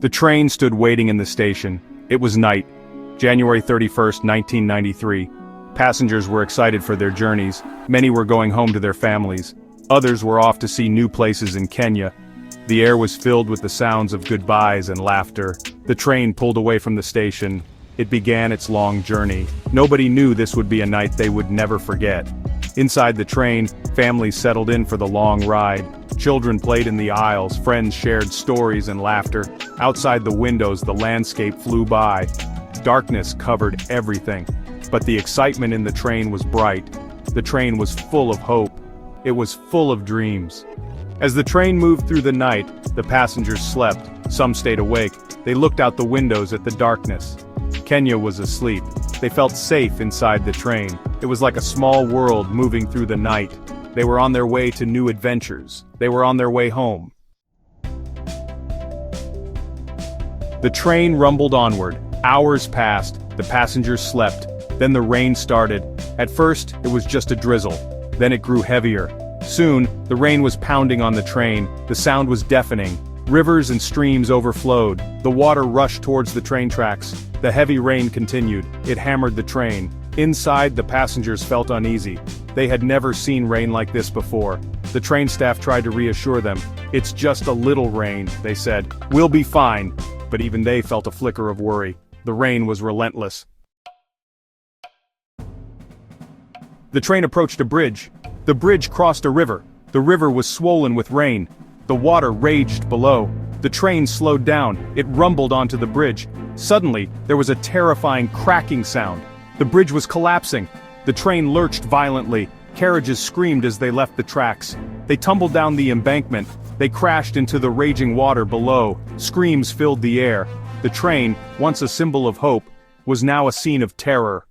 The train stood waiting in the station. It was night, January 31st, 1993. Passengers were excited for their journeys. Many were going home to their families. Others were off to see new places in Kenya. The air was filled with the sounds of goodbyes and laughter. The train pulled away from the station. It began its long journey. Nobody knew this would be a night they would never forget. Inside the train, families settled in for the long ride. Children played in the aisles, friends shared stories and laughter. Outside the windows, the landscape flew by. Darkness covered everything, but the excitement in the train was bright. The train was full of hope. It was full of dreams. As the train moved through the night, the passengers slept. Some stayed awake. They looked out the windows at the darkness. Kenya was asleep. They felt safe inside the train. It was like a small world moving through the night. They were on their way to new adventures. They were on their way home. The train rumbled onward. Hours passed. The passengers slept. Then the rain started. At first, it was just a drizzle. Then it grew heavier. Soon, the rain was pounding on the train. The sound was deafening. Rivers and streams overflowed. The water rushed towards the train tracks. The heavy rain continued. It hammered the train. Inside, the passengers felt uneasy. They had never seen rain like this before. The train staff tried to reassure them. "It's just a little rain," they said. "We'll be fine." But even they felt a flicker of worry. The rain was relentless. The train approached a bridge. The bridge crossed a river. The river was swollen with rain. The water raged below. The train slowed down. It rumbled onto the bridge. Suddenly, there was a terrifying cracking sound. The bridge was collapsing. The train lurched violently. Carriages screamed as they left the tracks. They tumbled down the embankment. They crashed into the raging water below. Screams filled the air. The train, once a symbol of hope, was now a scene of terror.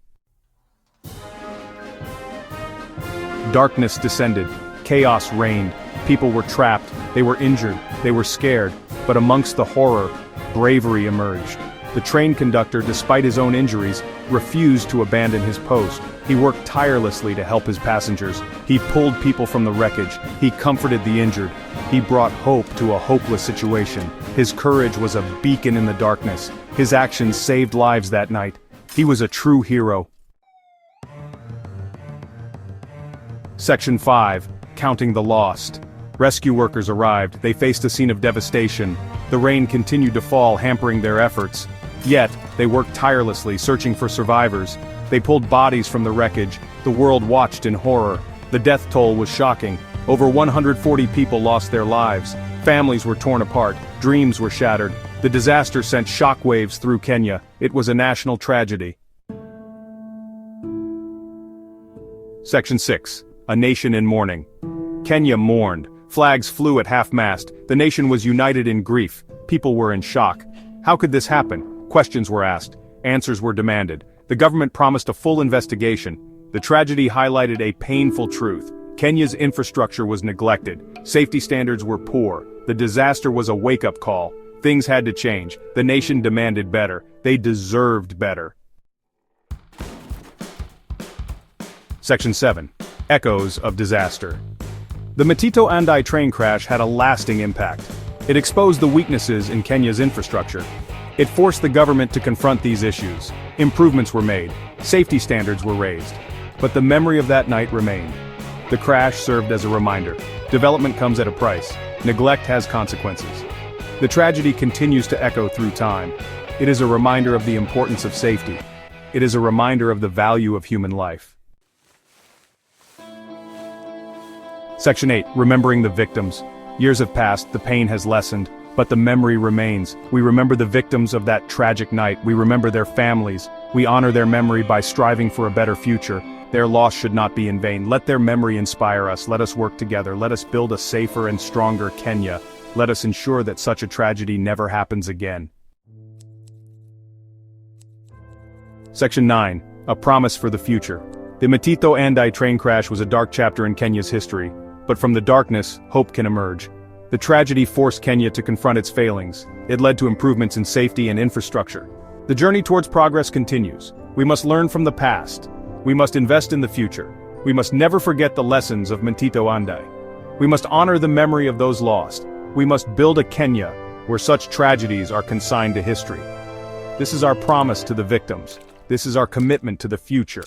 Darkness descended. Chaos reigned. People were trapped. They were injured. They were scared. But amongst the horror, bravery emerged. The train conductor, despite his own injuries, refused to abandon his post. He worked tirelessly to help his passengers. He pulled people from the wreckage. He comforted the injured. He brought hope to a hopeless situation. His courage was a beacon in the darkness. His actions saved lives that night. He was a true hero. Section 5. Counting the Lost. Rescue workers arrived. They faced a scene of devastation. The rain continued to fall, hampering their efforts. Yet, they worked tirelessly, searching for survivors. They pulled bodies from the wreckage. The world watched in horror. The death toll was shocking. Over 140 people lost their lives. Families were torn apart. Dreams were shattered. The disaster sent shockwaves through Kenya. It was a national tragedy. Section 6. A nation in mourning. Kenya mourned. Flags flew at half-mast. The nation was united in grief. People were in shock. How could this happen? Questions were asked. Answers were demanded. The government promised a full investigation. The tragedy highlighted a painful truth. Kenya's infrastructure was neglected. Safety standards were poor. The disaster was a wake-up call. Things had to change. The nation demanded better. They deserved better. Section 7. Echoes of disaster. The Mtito Andei train crash had a lasting impact. It exposed the weaknesses in Kenya's infrastructure. It forced the government to confront these issues. Improvements were made. Safety standards were raised. But the memory of that night remained. The crash served as a reminder. Development comes at a price. Neglect has consequences. The tragedy continues to echo through time. It is a reminder of the importance of safety. It is a reminder of the value of human life. Section 8. Remembering the victims. Years have passed, the pain has lessened, but the memory remains. We remember the victims of that tragic night. We remember their families. We honor their memory by striving for a better future. Their loss should not be in vain. Let their memory inspire us. Let us work together. Let us build a safer and stronger Kenya. Let us ensure that such a tragedy never happens again. Section 9. A promise for the future. The Mtito Andei train crash was a dark chapter in Kenya's history. But from the darkness, hope can emerge. The tragedy forced Kenya to confront its failings. It led to improvements in safety and infrastructure. The journey towards progress continues. We must learn from the past. We must invest in the future. We must never forget the lessons of Mtito Andei. We must honor the memory of those lost. We must build a Kenya where such tragedies are consigned to history. This is our promise to the victims. This is our commitment to the future.